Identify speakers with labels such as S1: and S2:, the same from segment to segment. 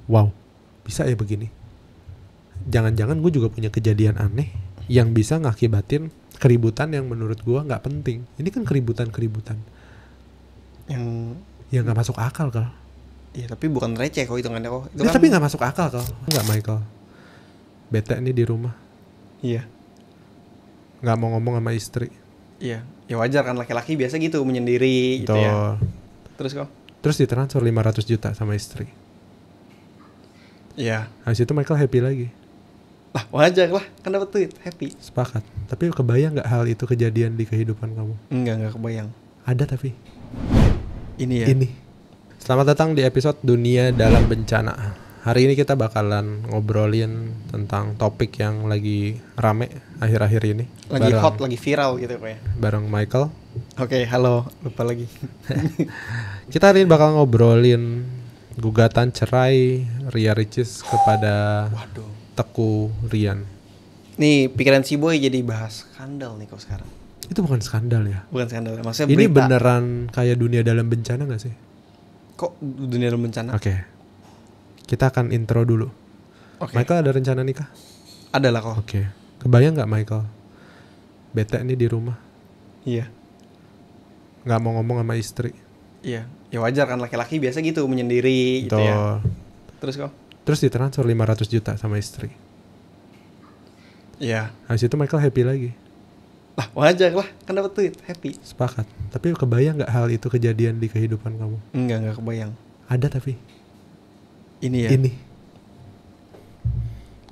S1: wow, bisa ya begini. Jangan-jangan gue juga punya kejadian aneh yang bisa ngakibatin keributan yang menurut gue nggak penting. Ini kan keributan yang nggak masuk akal kal.
S2: Iya, tapi bukan receh kok hitungannya kok. Itu
S1: Nah,
S2: kan...
S1: tapi nggak masuk akal kal. Nggak Michael. Bete nih di rumah.
S2: Iya.
S1: Nggak mau ngomong sama istri.
S2: Iya. Ya wajar kan, laki-laki biasa gitu menyendiri gitu ya. Terus kok?
S1: Terus ditransfer 500 juta sama istri.
S2: Iya.
S1: Habis itu Michael happy lagi.
S2: Lah wajar lah, kan dapat duit, happy.
S1: Sepakat. Tapi kebayang nggak hal itu kejadian di kehidupan kamu?
S2: Enggak kebayang.
S1: Ada tapi.
S2: Ini ya.
S1: Ini. Selamat datang di episode Dunia Dalam Bencana. Hari ini kita bakalan ngobrolin tentang topik yang lagi rame akhir-akhir ini.
S2: Lagi hot, lagi viral gitu ya.
S1: Bareng Michael.
S2: Oke, halo, lupa lagi.
S1: Kita hari ini bakal ngobrolin gugatan cerai Ria Ricis kepada Teguh Rian.
S2: Nih pikiran si boy jadi bahas skandal nih kok sekarang.
S1: Itu bukan skandal ya?
S2: Bukan skandal, maksudnya
S1: ini
S2: berita.
S1: Beneran kayak dunia dalam bencana gak sih?
S2: Kok dunia dalam bencana?
S1: Oke. Kita akan intro dulu. Michael ada rencana nikah?
S2: Ada lah kok.
S1: Oke. Kebayang gak Michael? Bete nih di rumah.
S2: Iya.
S1: Gak mau ngomong sama istri.
S2: Iya. Ya wajar kan, laki-laki biasa gitu menyendiri gitu ya. Terus kok?
S1: Terus ditransfer 500 juta sama istri.
S2: Iya.
S1: Habis itu Michael happy lagi.
S2: Lah wajar lah, kan dapat duit, happy.
S1: Sepakat. Tapi kebayang gak hal itu kejadian di kehidupan kamu?
S2: Enggak kebayang.
S1: Ada tapi.
S2: Ini ya.
S1: Ini.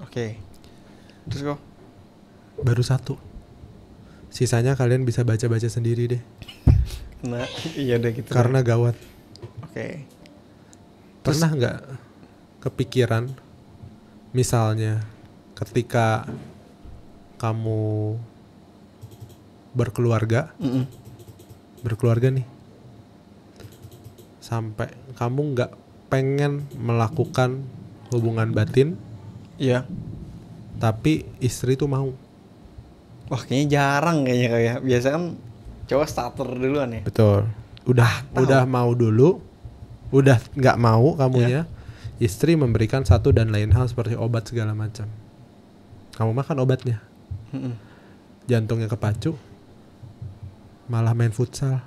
S2: Oke. Terus kok?
S1: Baru satu. Sisanya kalian bisa baca-baca sendiri deh.
S2: Nah, iya deh gitu.
S1: Karena gawat.
S2: Oke.
S1: Pernah nggak kepikiran, misalnya ketika kamu berkeluarga nih, sampai kamu nggak pengen melakukan hubungan batin,
S2: iya,
S1: tapi istri tuh mau.
S2: Wah, kayaknya jarang kayaknya kayak. Biasa kan cowok starter duluan ya.
S1: Betul. Udah mau dulu, udah nggak mau kamunya. Istri memberikan satu dan lain hal seperti obat segala macam. Kamu makan obatnya. Jantungnya kepacu, malah main futsal.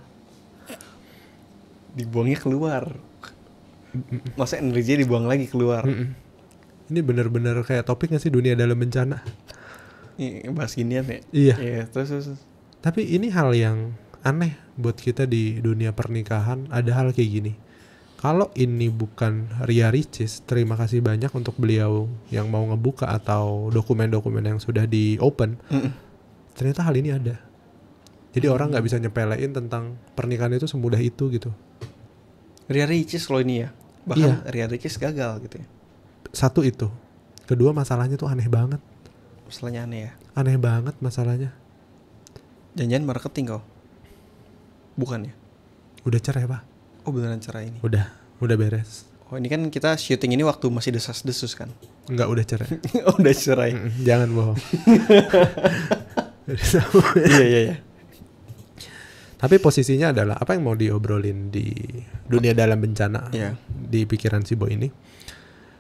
S2: Dibuangnya keluar. Masa energinya dibuang lagi keluar.
S1: Ini bener-bener kayak topik gak sih dunia dalam bencana?
S2: Bahas ginian ya?
S1: Iya.
S2: Terus.
S1: Tapi ini hal yang aneh buat kita di dunia pernikahan. Ada hal kayak gini. Kalau ini bukan Ria Ricis, terima kasih banyak untuk beliau yang mau ngebuka atau dokumen-dokumen yang sudah di open. Ternyata hal ini ada. Jadi orang gak bisa nyepelein tentang pernikahan itu semudah itu gitu.
S2: Ria Ricis loh ini ya. Bahkan Ria Ricis gagal gitu ya.
S1: Satu itu. Kedua, masalahnya tuh aneh banget.
S2: Masalahnya aneh ya.
S1: Aneh banget masalahnya.
S2: Jangan-jangan marketing kau. Bukan ya?
S1: Udah cerai pak.
S2: Oh beneran cerai ini.
S1: Udah beres.
S2: Oh ini kan kita syuting ini waktu masih desas-desus kan.
S1: Enggak, udah cerai.
S2: Udah cerai.
S1: Jangan bohong.
S2: Iya.
S1: Tapi posisinya adalah apa yang mau diobrolin di dunia dalam bencana, di pikiran si boy ini.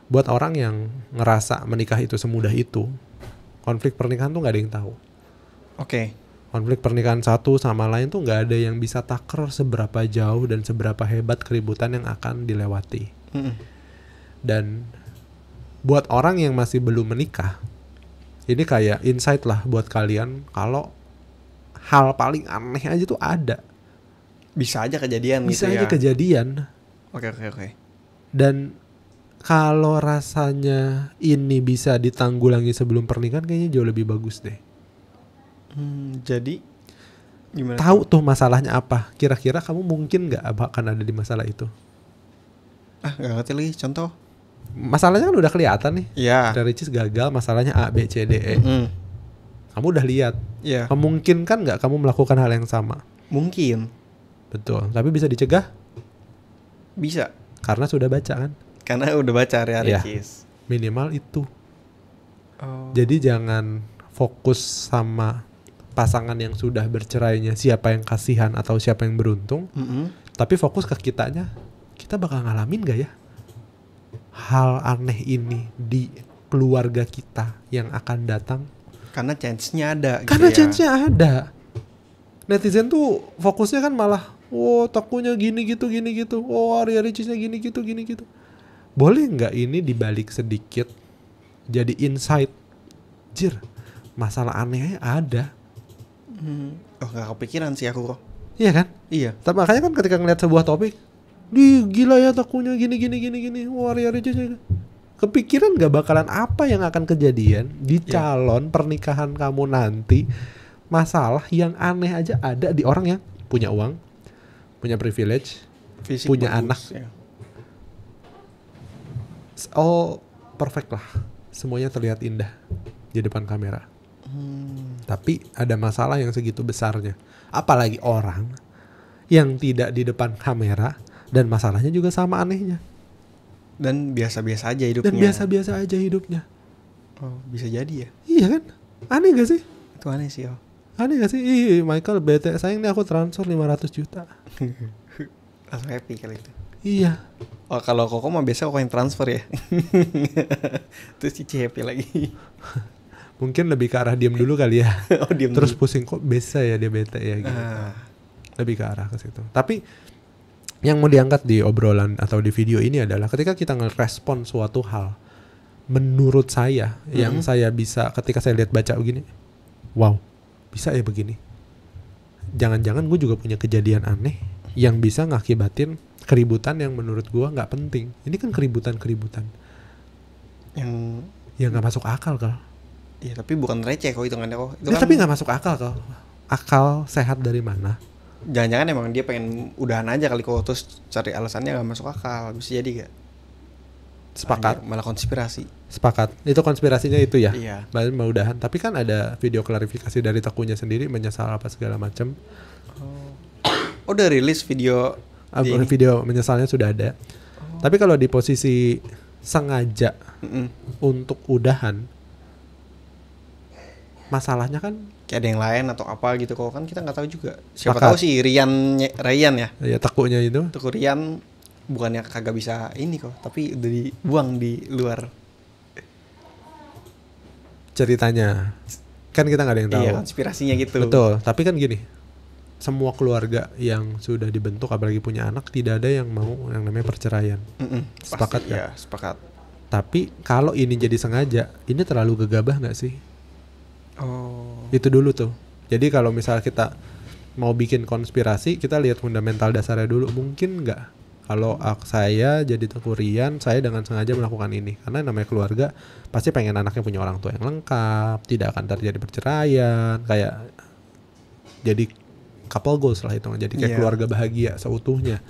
S1: Buat orang yang ngerasa menikah itu semudah itu, konflik pernikahan tuh gak ada yang tahu.
S2: Oke.
S1: Konflik pernikahan satu sama lain tuh gak ada yang bisa taker seberapa jauh dan seberapa hebat keributan yang akan dilewati. Dan buat orang yang masih belum menikah, ini kayak insight lah buat kalian kalau hal paling aneh aja tuh ada.
S2: Bisa aja kejadian
S1: bisa
S2: gitu ya.
S1: Bisa aja kejadian.
S2: Oke.
S1: Dan kalau rasanya ini bisa ditanggulangi sebelum pernikahan, kayaknya jauh lebih bagus deh.
S2: Jadi gimana?
S1: Tahu tuh masalahnya apa? Kira-kira kamu mungkin nggak akan ada di masalah itu?
S2: Nggak ngerti lagi. Contoh?
S1: Masalahnya kan udah kelihatan nih.
S2: Iya.
S1: Dari Ricis gagal, masalahnya A, B, C, D, E. Kamu udah lihat.
S2: Iya.
S1: Memungkinkan nggak kamu melakukan hal yang sama?
S2: Mungkin.
S1: Betul. Tapi bisa dicegah?
S2: Bisa.
S1: Karena sudah baca kan?
S2: Karena udah baca Ria Ricis.
S1: Minimal itu. Jadi jangan fokus sama pasangan yang sudah bercerainya, siapa yang kasihan atau siapa yang beruntung. Tapi fokus ke kitanya. Kita bakal ngalamin gak ya hal aneh ini di keluarga kita yang akan datang?
S2: Karena chance-nya ada gitu
S1: Karena
S2: ya.
S1: chance-nya ada. Netizen tuh fokusnya kan malah, oh takunya gini gitu, oh Ria Ricisnya gini gitu. Boleh nggak ini dibalik sedikit jadi insight? Jir, masalah anehnya ada.
S2: Oh gak kepikiran sih aku kok.
S1: Iya kan?
S2: Iya.
S1: Tapi makanya kan ketika ngeliat sebuah topik, gila ya takunya gini. Wah Ria Ricisnya. Kepikiran gak bakalan apa yang akan kejadian di calon pernikahan kamu nanti? Masalah yang aneh aja ada di orang yang punya uang, punya privilege,
S2: Fisik
S1: punya
S2: bagus,
S1: anak.
S2: ya.
S1: All perfect lah. Semuanya terlihat indah di depan kamera. Tapi ada masalah yang segitu besarnya. Apalagi orang yang tidak di depan kamera dan masalahnya juga sama anehnya.
S2: Dan biasa-biasa aja hidupnya.
S1: Dan biasa-biasa aja hidupnya.
S2: Oh, bisa jadi ya.
S1: Iya kan? Aneh gak sih?
S2: Itu aneh sih, oh.
S1: Aneh gak sih? Ih, Michael bete, sayang nih aku transfer 500 juta.
S2: Langsung happy kali itu.
S1: Iya.
S2: Oh, kalau Koko mah biasa Koko yang transfer ya. Terus Cici happy lagi.
S1: Mungkin lebih ke arah diam dulu kali ya.
S2: Oh, diam
S1: Terus
S2: dulu.
S1: pusing kok bisa ya dia bete ya gitu.
S2: Ah.
S1: Lebih ke arah ke situ. Tapi yang mau diangkat di obrolan atau di video ini adalah ketika kita ngerespon suatu hal, menurut saya yang saya bisa ketika saya lihat baca begini, wow, bisa ya begini. Jangan-jangan gue juga punya kejadian aneh yang bisa ngakibatin keributan yang menurut gue nggak penting. Ini kan keributan yang nggak masuk akal kal.
S2: Iya, tapi bukan receh kok hitungannya kok. Itu
S1: Ya,
S2: kan
S1: tapi nggak masuk akal kal. Akal sehat dari mana?
S2: jangan-jangan emang dia pengen udahan aja kali kok, terus cari alasannya gak masuk akal. Bisa jadi gak?
S1: Sepakat.
S2: Malah konspirasi.
S1: Sepakat. Itu konspirasinya itu ya.
S2: Iya.
S1: Mudah-mudahan. Tapi kan ada video klarifikasi dari Takunya sendiri menyesal apa segala macam.
S2: Oh, udah rilis video di ini?
S1: Video menyesalnya sudah ada. Tapi kalau di posisi sengaja untuk udahan, masalahnya kan
S2: kayak ada yang lain atau apa gitu kok, kan kita nggak tahu juga. Siapa
S1: Sepakat.
S2: tahu sih Ryan ya.
S1: ya Takunya itu
S2: Tuh Ryan bukannya kagak bisa ini kok, tapi udah dibuang di luar.
S1: ceritanya. Kan kita nggak ada yang tahu.
S2: Iya, konspirasinya gitu.
S1: Betul. Tapi kan gini, semua keluarga yang sudah dibentuk apalagi punya anak tidak ada yang mau yang namanya perceraian. Sepakat
S2: Pasti,
S1: kan?
S2: ya, sepakat.
S1: Tapi kalau ini jadi sengaja, ini terlalu gegabah nggak sih?
S2: Oh.
S1: Itu dulu tuh. Jadi kalau misal kita mau bikin konspirasi, kita lihat fundamental dasarnya dulu. Mungkin nggak kalau saya jadi Teuku Ryan, saya dengan sengaja melakukan ini. Karena namanya keluarga, pasti pengen anaknya punya orang tua yang lengkap, tidak akan terjadi perceraian, kayak jadi couple goals lah itu, jadi kayak keluarga bahagia seutuhnya.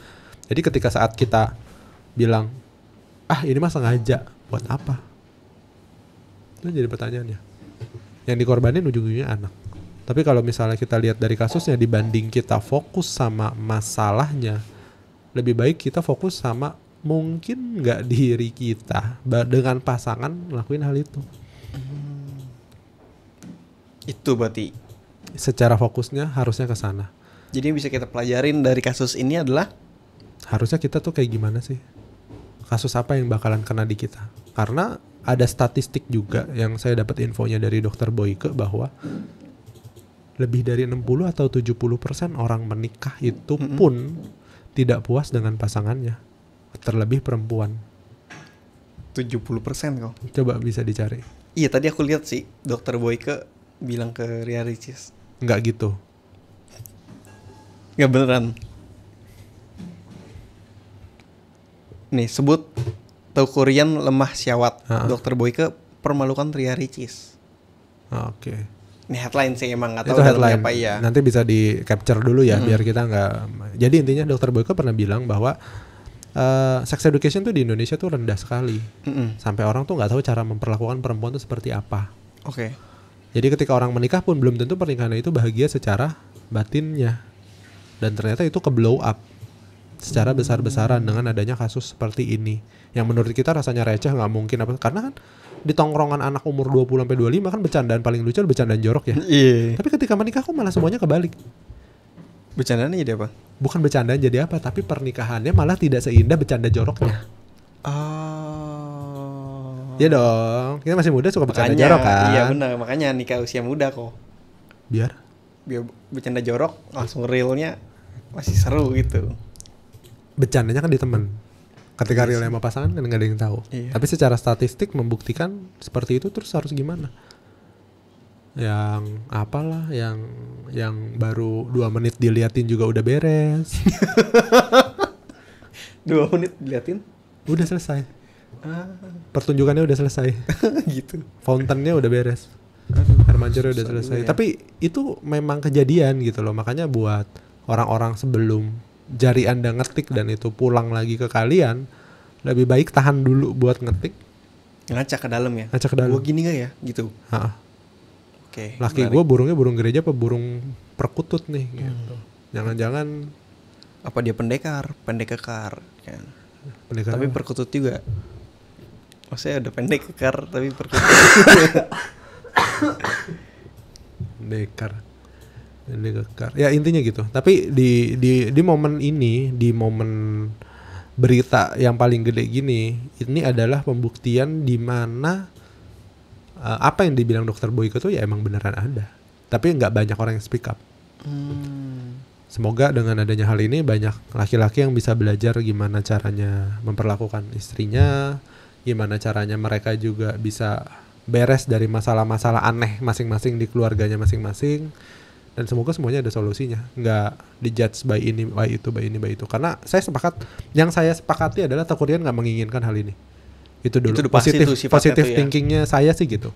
S1: Jadi ketika saat kita bilang, ini mah sengaja, buat apa? Itu jadi pertanyaannya. Yang dikorbanin ujung-ujungnya anak. Tapi kalau misalnya kita lihat dari kasusnya, dibanding kita fokus sama masalahnya, lebih baik kita fokus sama mungkin nggak diri kita dengan pasangan ngelakuin hal itu.
S2: Itu berarti.
S1: Secara fokusnya harusnya ke sana.
S2: Jadi yang bisa kita pelajarin dari kasus ini adalah
S1: Harusnya kita tuh kayak gimana sih? Kasus apa yang bakalan kena di kita? Karena ada statistik juga yang saya dapat infonya dari Dokter Boyke bahwa lebih dari 60 atau 70% orang menikah itu pun tidak puas dengan pasangannya. Terlebih perempuan.
S2: 70% kok.
S1: Coba bisa dicari.
S2: Iya, tadi aku lihat sih Dokter Boyke bilang ke Ria Ricis.
S1: Nggak gitu.
S2: Nggak beneran. Nih, sebut Teuku Ryan lemah syahwat. Dokter Boyke permalukan Ria Ricis.
S1: Oke.
S2: Ini headline sih, emang nggak tahu
S1: Itu
S2: dalamnya
S1: headline.
S2: apa ya.
S1: Nanti bisa di capture dulu ya biar kita nggak. Jadi intinya Dokter Boyke pernah bilang bahwa sex education tuh di Indonesia tuh rendah sekali. Sampai orang tuh nggak tahu cara memperlakukan perempuan tuh seperti apa.
S2: Oke.
S1: Jadi ketika orang menikah pun belum tentu pernikahan itu bahagia secara batinnya. Dan ternyata itu ke blow up secara besar-besaran dengan adanya kasus seperti ini. Yang menurut kita rasanya receh, nggak mungkin apa, karena kan di tongkrongan anak umur 20 sampai 25 kan bercandaan paling lucu bercandaan jorok ya.
S2: Iya.
S1: Tapi ketika menikah kok malah semuanya kebalik.
S2: Bercandanya jadi apa?
S1: Bukan bercandaan jadi apa, tapi pernikahannya malah tidak seindah bercanda joroknya. Iya dong, kita masih muda suka bercanda
S2: Makanya,
S1: jorok kan.
S2: iya benar, makanya nikah usia muda kok.
S1: Biar
S2: Biar bercanda jorok langsung realnya masih seru gitu.
S1: bercandanya kan di temen. Ketika real sama pasangan kan nggak ada yang tahu.
S2: Iya.
S1: Tapi secara statistik membuktikan seperti itu, terus harus gimana? Yang apalah, yang baru 2 menit diliatin juga udah beres.
S2: 2 menit diliatin.
S1: Udah selesai. Pertunjukannya udah selesai.
S2: Gitu.
S1: Fountainnya udah beres. Air mancurnya udah selesai.
S2: ya.
S1: Tapi itu memang kejadian gitu loh. Makanya buat orang-orang sebelum jari Anda ngetik dan itu pulang lagi ke kalian, lebih baik tahan dulu buat ngetik.
S2: Ngaca ke dalam ya.
S1: Ngaca ke dalam.
S2: Gua gini gak ya? Gitu. Oke.
S1: Laki gue burungnya burung gereja apa burung perkutut nih gitu. Jangan-jangan
S2: Apa dia pendekar kan.
S1: pendekar
S2: Tapi
S1: apa?
S2: perkutut juga. Maksudnya udah pendek kekar tapi perkutut.
S1: Pendekar. Ya intinya gitu. Tapi di momen ini, di momen berita yang paling gede gini, ini adalah pembuktian di mana apa yang dibilang dokter Boyke tuh ya emang beneran ada. Tapi nggak banyak orang yang speak up. Semoga dengan adanya hal ini banyak laki-laki yang bisa belajar gimana caranya memperlakukan istrinya, gimana caranya mereka juga bisa beres dari masalah-masalah aneh masing-masing di keluarganya masing-masing. Dan semoga semuanya ada solusinya, nggak dijudge by ini, by itu, by ini, by itu. Karena saya sepakat, yang saya sepakati adalah Takurian nggak menginginkan hal ini. Itu dulu.
S2: Itu udah pasti tuh sifatnya
S1: Positif
S2: tuh ya.
S1: thinkingnya saya sih gitu.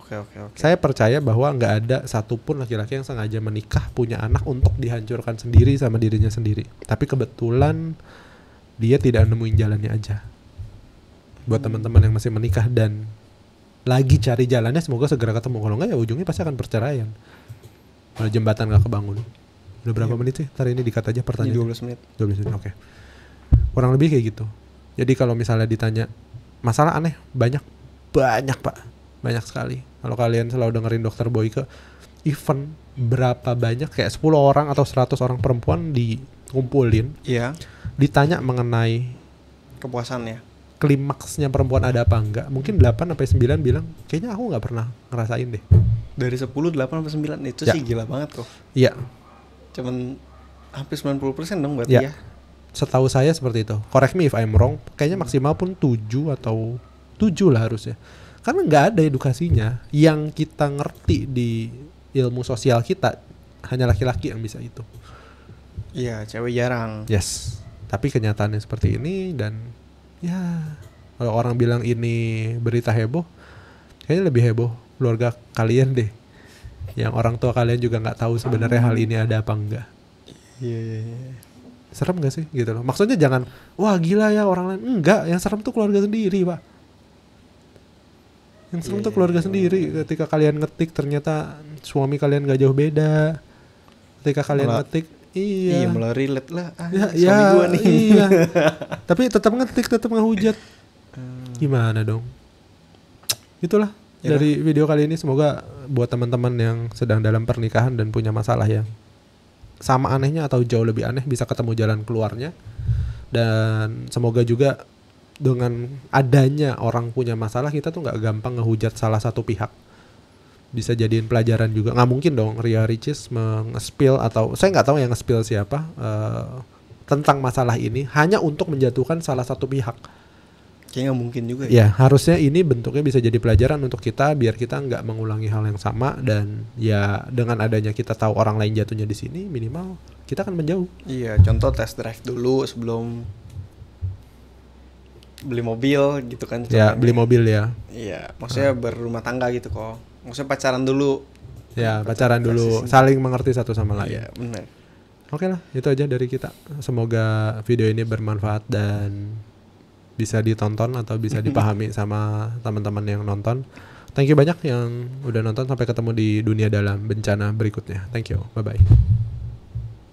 S2: Oke.
S1: Saya percaya bahwa nggak ada satupun laki-laki yang sengaja menikah punya anak untuk dihancurkan sendiri sama dirinya sendiri. Tapi kebetulan dia tidak nemuin jalannya aja. Buat teman-teman yang masih menikah dan lagi cari jalannya, semoga segera ketemu. Kalau nggak ya ujungnya pasti akan perceraian. Kalau jembatan nggak kebangun. Udah berapa menit sih? Ntar ini dikat aja pertanyaan.
S2: 12 menit.
S1: 12 menit, oke. Kurang lebih kayak gitu. Jadi kalau misalnya ditanya masalah aneh, banyak Pak. Banyak sekali. Kalau kalian selalu dengerin dokter Boyke, event berapa banyak, kayak 10 orang atau 100 orang perempuan dikumpulin,
S2: Iya.
S1: ditanya mengenai
S2: Kepuasannya.
S1: klimaksnya perempuan ada apa enggak. Mungkin 8 sampai 9 bilang, kayaknya aku nggak pernah ngerasain deh.
S2: Dari 10, 8 sampai 9 itu
S1: Ya.
S2: sih gila banget kok.
S1: Iya.
S2: Cuman hampir 90% dong berarti ya.
S1: Setahu saya seperti itu. Correct me if I'm wrong. Kayaknya maksimal pun 7 atau 7 lah harusnya. Karena nggak ada edukasinya. Yang kita ngerti di ilmu sosial kita hanya laki-laki yang bisa itu.
S2: Iya, cewek jarang.
S1: Yes. Tapi kenyataannya seperti ini dan ya kalau orang bilang ini berita heboh, kayaknya lebih heboh keluarga kalian deh. Yang orang tua kalian juga nggak tahu sebenarnya hal ini ada apa enggak.
S2: Iya.
S1: Serem gak sih gitu loh. Maksudnya jangan wah gila ya orang lain. Enggak, yang serem tuh keluarga sendiri, Pak. Yang serem tuh keluarga sendiri. Ketika kalian ngetik ternyata suami kalian gak jauh beda. Ketika kalian ngetik
S2: Iya, mulai relate lah.
S1: ya,
S2: Suami gua nih.
S1: Iya. Tapi tetap ngetik, tetap ngehujat. Gimana dong? Itulah dari video kali ini. Semoga buat teman-teman yang sedang dalam pernikahan dan punya masalah yang sama anehnya atau jauh lebih aneh bisa ketemu jalan keluarnya. Dan semoga juga dengan adanya orang punya masalah, kita tuh nggak gampang ngehujat salah satu pihak. Bisa jadiin pelajaran juga. Nggak mungkin dong Ria Ricis nge-spill, atau saya nggak tahu yang nge-spill siapa tentang masalah ini hanya untuk menjatuhkan salah satu pihak.
S2: Kayaknya nggak mungkin juga
S1: ya. Harusnya ini bentuknya bisa jadi pelajaran untuk kita biar kita nggak mengulangi hal yang sama. Dan ya dengan adanya kita tahu orang lain jatuhnya di sini, minimal kita akan menjauh.
S2: Iya, contoh test drive dulu sebelum beli mobil gitu kan.
S1: Ya, beli mobil ya.
S2: Iya, maksudnya berumah tangga gitu kok. Maksudnya pacaran dulu.
S1: Ya, pacaran dulu, saling mengerti satu sama lain.
S2: Iya, benar.
S1: Oke lah, itu aja dari kita. Semoga video ini bermanfaat dan bisa ditonton atau bisa dipahami sama teman-teman yang nonton. Thank you banyak yang udah nonton. Sampai ketemu di dunia dalam bencana berikutnya. Thank you. Bye-bye.